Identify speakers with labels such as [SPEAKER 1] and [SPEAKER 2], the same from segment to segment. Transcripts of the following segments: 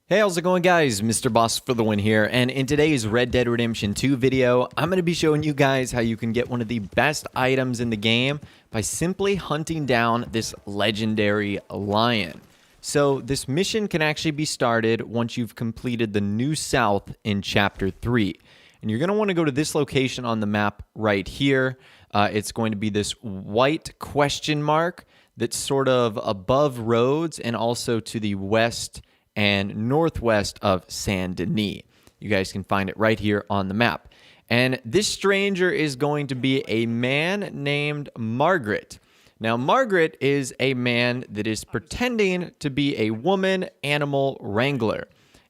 [SPEAKER 1] Hey, how's it going, guys? Mr. Boss for the win here, and in today's Red Dead Redemption 2 video, I'm going to be showing you guys how you can get one of the best items in the game by simply hunting down this legendary lion. So this mission can actually be started once you've completed the New South in Chapter 3. And you're going to want to go to this location on the map right here. It's going to be this white question mark that's sort of above Rhodes and also to the west and northwest of Saint Denis. You guys can find it right here on the map. And this stranger is going to be a man named Margaret. Now, Margaret is a man that is pretending to be a woman animal wrangler.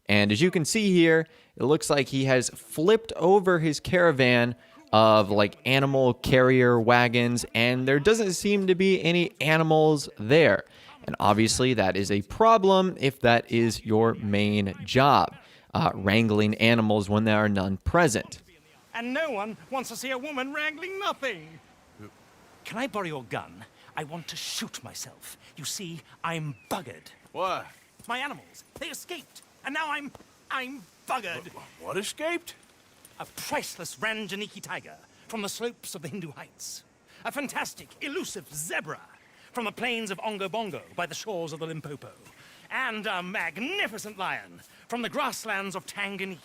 [SPEAKER 1] And as you can see here, it looks like he has flipped over his caravan of like animal carrier wagons, and there doesn't seem to be any animals there. And obviously that is a problem if that is your main job, wrangling animals when there are none present.
[SPEAKER 2] And no one wants to see a woman wrangling nothing. Can I borrow your gun? I want to shoot myself. You see, I'm buggered.
[SPEAKER 3] What?
[SPEAKER 2] My animals, they escaped. And now I'm buggered.
[SPEAKER 3] What escaped?
[SPEAKER 2] A priceless Ranjaniki tiger from the slopes of the Hindu Heights. A fantastic, elusive zebra from the plains of Ongo Bongo by the shores of the Limpopo. And a magnificent lion from the grasslands of Tanganyika.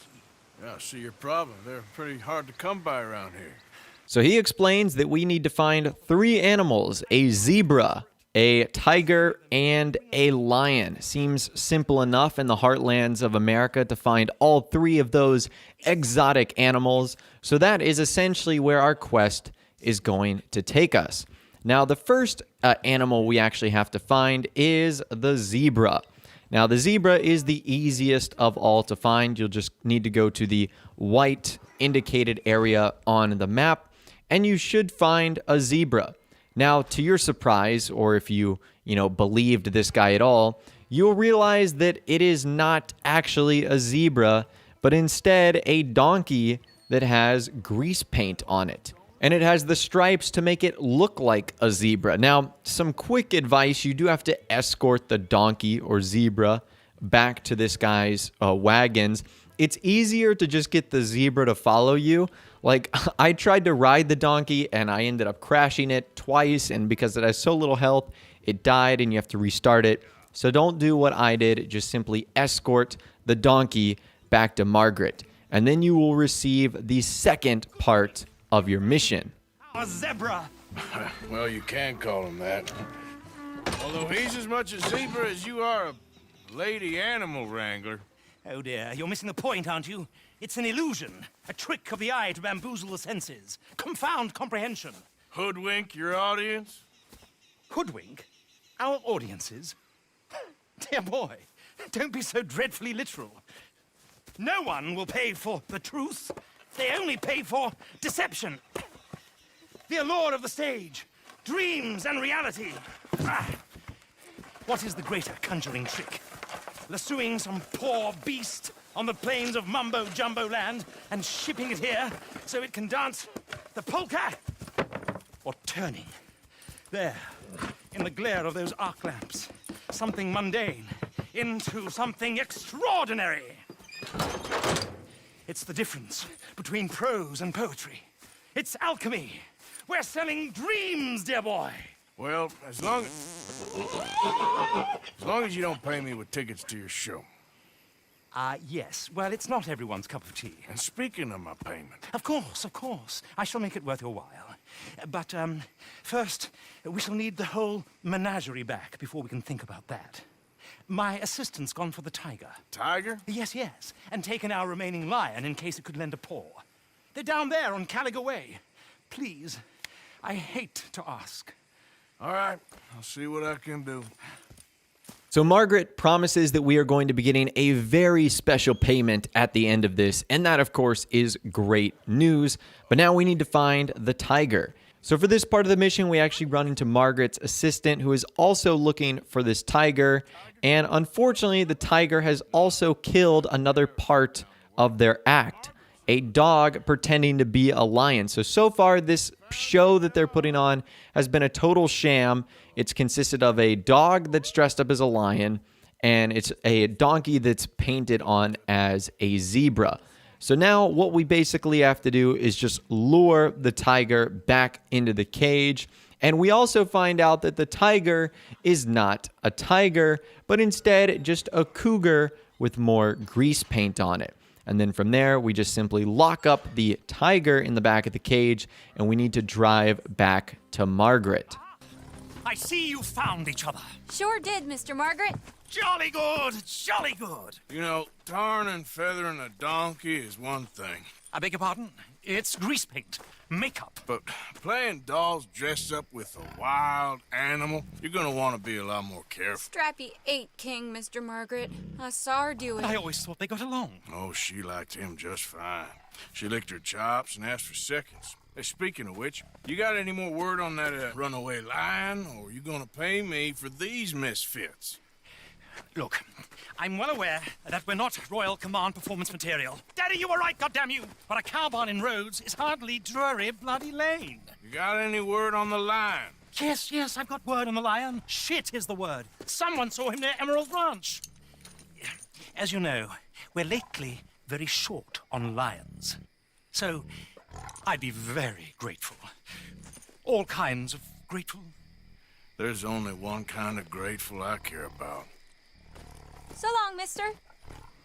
[SPEAKER 3] Yeah, I see your problem. They're pretty hard to come by around here.
[SPEAKER 1] So he explains that we need to find 3 animals: a zebra, a tiger, and a lion. Seems simple enough in the heartlands of America to find all 3 of those exotic animals. So that is essentially where our quest is going to take us. Now, the first animal we actually have to find is the zebra. Now, the zebra is the easiest of all to find. You'll just need to go to the white indicated area on the map, and you should find a zebra. Now, to your surprise, or if you believed this guy at all, you'll realize that it is not actually a zebra, but instead a donkey that has grease paint on it. And it has the stripes to make it look like a zebra. Now, some quick advice: you do have to escort the donkey or zebra back to this guy's wagons. It's easier to just get the zebra to follow you. Like, I tried to ride the donkey and I ended up crashing it twice, and because it has so little health, it died and you have to restart it. So don't do what I did. Just simply escort the donkey back to Margaret, and then you will receive the second part of your mission.
[SPEAKER 2] A zebra.
[SPEAKER 3] Well, you can call him that. Although he's as much a zebra as you are a lady animal wrangler.
[SPEAKER 2] Oh dear, you're missing the point, aren't you? It's an illusion, a trick of the eye to bamboozle the senses, confound comprehension.
[SPEAKER 3] Hoodwink your audience?
[SPEAKER 2] Hoodwink? Our audiences? Dear boy, don't be so dreadfully literal. No one will pay for the truth. They only pay for deception. The allure of the stage, dreams and reality. What is the greater conjuring trick? Lassoing some poor beast on the plains of mumbo-jumbo land and shipping it here so it can dance the polka? Or turning, there, in the glare of those arc lamps, something mundane into something extraordinary? It's the difference between prose and poetry. It's alchemy. We're selling dreams, dear boy.
[SPEAKER 3] Well, as long as you don't pay me with tickets to your show.
[SPEAKER 2] Yes. Well, it's not everyone's cup of tea.
[SPEAKER 3] And speaking of my payment...
[SPEAKER 2] Of course. I shall make it worth your while. But, first, we shall need the whole menagerie back before we can think about that. My assistant's gone for the tiger.
[SPEAKER 3] Tiger?
[SPEAKER 2] Yes. And taken our remaining lion in case it could lend a paw. They're down there on Caliga Way. Please, I hate to ask.
[SPEAKER 3] All right, I'll see what I can do.
[SPEAKER 1] So Margaret promises that we are going to be getting a very special payment at the end of this, and that, of course, is great news. But now we need to find the tiger. So for this part of the mission, we actually run into Margaret's assistant, who is also looking for this tiger. And unfortunately, the tiger has also killed another part of their act: a dog pretending to be a lion. So far, this show that they're putting on has been a total sham. It's consisted of a dog that's dressed up as a lion and it's a donkey that's painted on as a zebra. So now what we basically have to do is just lure the tiger back into the cage. And we also find out that the tiger is not a tiger, but instead just a cougar with more grease paint on it. And then from there, we just simply lock up the tiger in the back of the cage, and we need to drive back to Margaret.
[SPEAKER 2] I see you found each other.
[SPEAKER 4] Sure did, Mr. Margaret.
[SPEAKER 2] Jolly good, jolly good.
[SPEAKER 3] You know, tarring and feathering a donkey is one thing,
[SPEAKER 2] I beg your pardon? It's grease paint, makeup.
[SPEAKER 3] but playing dolls dressed up with a wild animal, you're gonna want to be a lot more careful.
[SPEAKER 4] Strappy ate King, Mr. Margaret. I saw her do it.
[SPEAKER 2] I always thought they got along.
[SPEAKER 3] Oh, she liked him just fine. She licked her chops and asked for seconds. Hey, speaking of which, you got any more word on that runaway lion, or are you gonna pay me for these misfits?
[SPEAKER 2] Look, I'm well aware that we're not Royal Command performance material. Daddy, you were right, goddammit! But a cow barn in Rhodes is hardly Drury Bloody Lane.
[SPEAKER 3] You got any word on the lion?
[SPEAKER 2] Yes, I've got word on the lion. Shit is the word. Someone saw him near Emerald Ranch. As you know, we're lately very short on lions. So, I'd be very grateful. All kinds of grateful.
[SPEAKER 3] There's only one kind of grateful I care about.
[SPEAKER 4] So long, mister.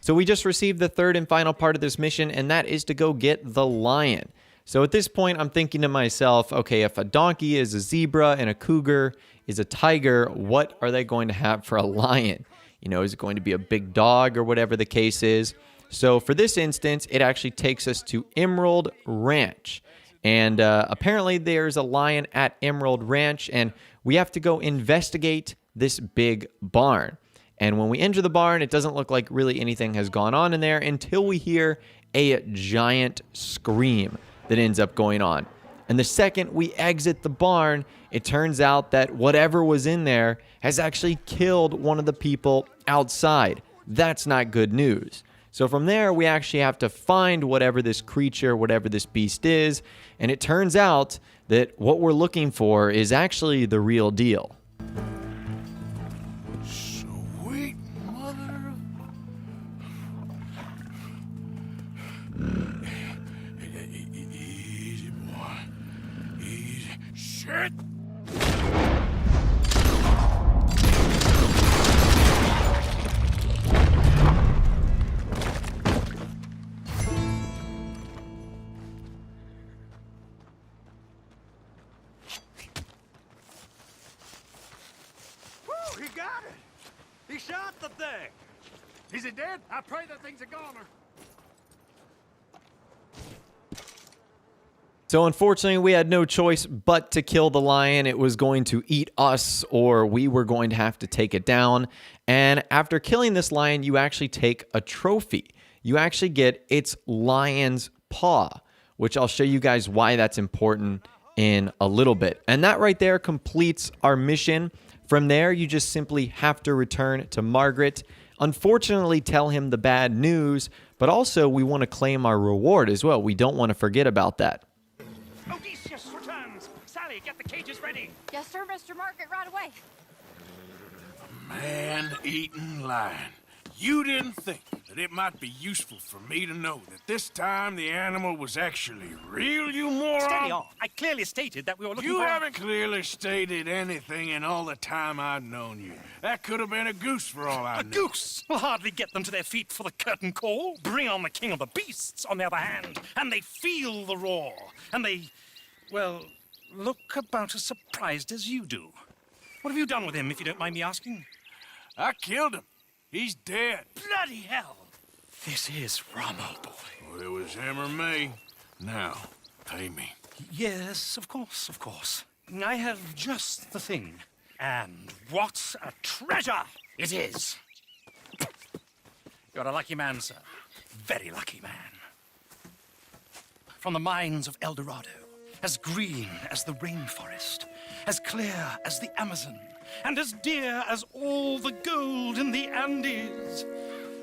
[SPEAKER 1] So we just received the third and final part of this mission, and that is to go get the lion. So at this point, I'm thinking to myself, okay, if a donkey is a zebra and a cougar is a tiger, what are they going to have for a lion? You know, is it going to be a big dog or whatever the case is? So for this instance, it actually takes us to Emerald Ranch. And apparently there's a lion at Emerald Ranch, and we have to go investigate this big barn. And when we enter the barn, it doesn't look like really anything has gone on in there until we hear a giant scream that ends up going on. And the second we exit the barn, it turns out that whatever was in there has actually killed one of the people outside. That's not good news. So from there, we actually have to find whatever this creature, whatever this beast is. And it turns out that what we're looking for is actually the real deal.
[SPEAKER 3] Sweet mother of... Easy, boy. Easy. Shit!
[SPEAKER 2] Woo, he got it! He shot the thing! Is it dead? I pray that thing's a goner.
[SPEAKER 1] So unfortunately, we had no choice but to kill the lion. It was going to eat us, or we were going to have to take it down. And after killing this lion, you actually take a trophy. You actually get its lion's paw, which I'll show you guys why that's important in a little bit. And that right there completes our mission. From there, you just simply have to return to Margaret. Unfortunately, tell him the bad news, but also we want to claim our reward as well. We don't want to forget about that.
[SPEAKER 2] Odysseus returns! Sally, get the cages ready!
[SPEAKER 4] Yes, sir, Mr. Margaret, right away.
[SPEAKER 3] Man-eating lion. You didn't think that it might be useful for me to know that this time the animal was actually real, you moron?
[SPEAKER 2] Steady on. I clearly stated that we were looking
[SPEAKER 3] You
[SPEAKER 2] for...
[SPEAKER 3] haven't clearly stated anything in all the time I've known you. That could have been a goose for all I
[SPEAKER 2] A
[SPEAKER 3] know.
[SPEAKER 2] goose will hardly get them to their feet for the curtain call. Bring on the king of the beasts, on the other hand, and they feel the roar. And they, well, look about as surprised as you do. What have you done with him, if you don't mind me asking?
[SPEAKER 3] I killed him. He's dead.
[SPEAKER 2] Bloody hell! This is Rommel, boy.
[SPEAKER 3] Well, it was him or me. Now, pay me.
[SPEAKER 2] Yes, of course, of course. I have just the thing. And what a treasure it is! You're a lucky man, sir. Very lucky man. From the mines of El Dorado, as green as the rainforest, as clear as the Amazon, and as dear as all the gold in the Andes.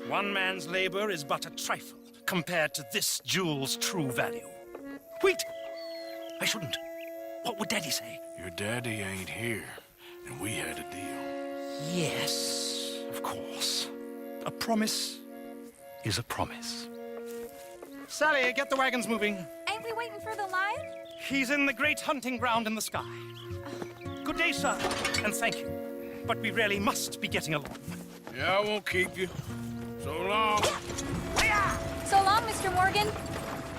[SPEAKER 2] One man's labor is but a trifle compared to this jewel's true value. Wait! I shouldn't. What would Daddy say?
[SPEAKER 3] Your daddy ain't here, and we had a deal.
[SPEAKER 2] Yes, Of course. A promise is a promise. Sally, get the wagons moving.
[SPEAKER 4] Ain't we waiting for the lion?
[SPEAKER 2] He's in the great hunting ground in the sky. Good day, sir, and thank you. But we really must be getting along.
[SPEAKER 3] Yeah, I won't keep you. So long.
[SPEAKER 4] So long, Mr. Morgan.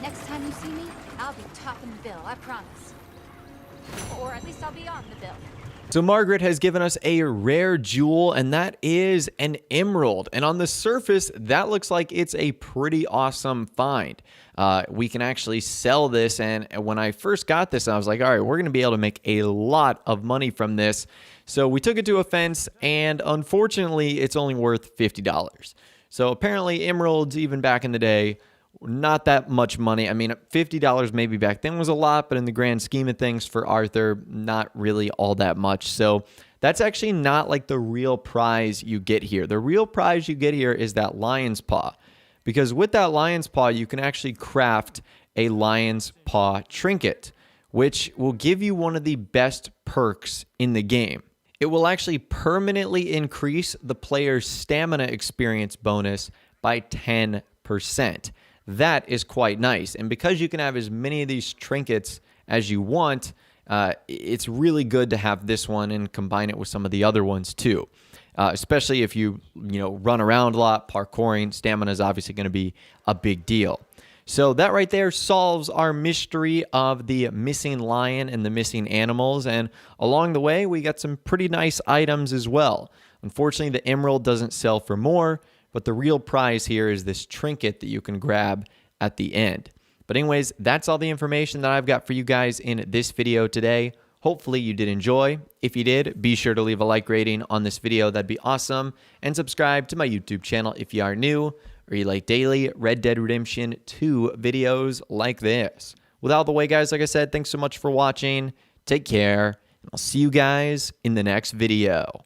[SPEAKER 4] Next time you see me, I'll be topping the bill, I promise. Or at least I'll be on the bill.
[SPEAKER 1] So Margaret has given us a rare jewel, and that is an emerald. And on the surface, that looks like it's a pretty awesome find. We can actually sell this, and when I first got this, I was like, all right, we're going to be able to make a lot of money from this. So we took it to a fence, and unfortunately, it's only worth $50. So apparently, emeralds, even back in the day, not that much money. I mean, $50 maybe back then was a lot, but in the grand scheme of things for Arthur, not really all that much. So that's actually not like the real prize you get here. The real prize you get here is that lion's paw, because with that lion's paw, you can actually craft a lion's paw trinket, which will give you one of the best perks in the game. It will actually permanently increase the player's stamina experience bonus by 10%. That is quite nice. And because you can have as many of these trinkets as you want, it's really good to have this one and combine it with some of the other ones too. Especially if you run around a lot, parkouring, stamina is obviously going to be a big deal. So that right there solves our mystery of the missing lion and the missing animals. And along the way, we got some pretty nice items as well. Unfortunately, the emerald doesn't sell for more, but the real prize here is this trinket that you can grab at the end. But anyways, that's all the information that I've got for you guys in this video today. Hopefully you did enjoy. If you did, be sure to leave a like rating on this video. That'd be awesome. And subscribe to my YouTube channel if you are new or you like daily Red Dead Redemption 2 videos like this. With all the way, guys, like I said, thanks so much for watching. Take care, and I'll see you guys in the next video.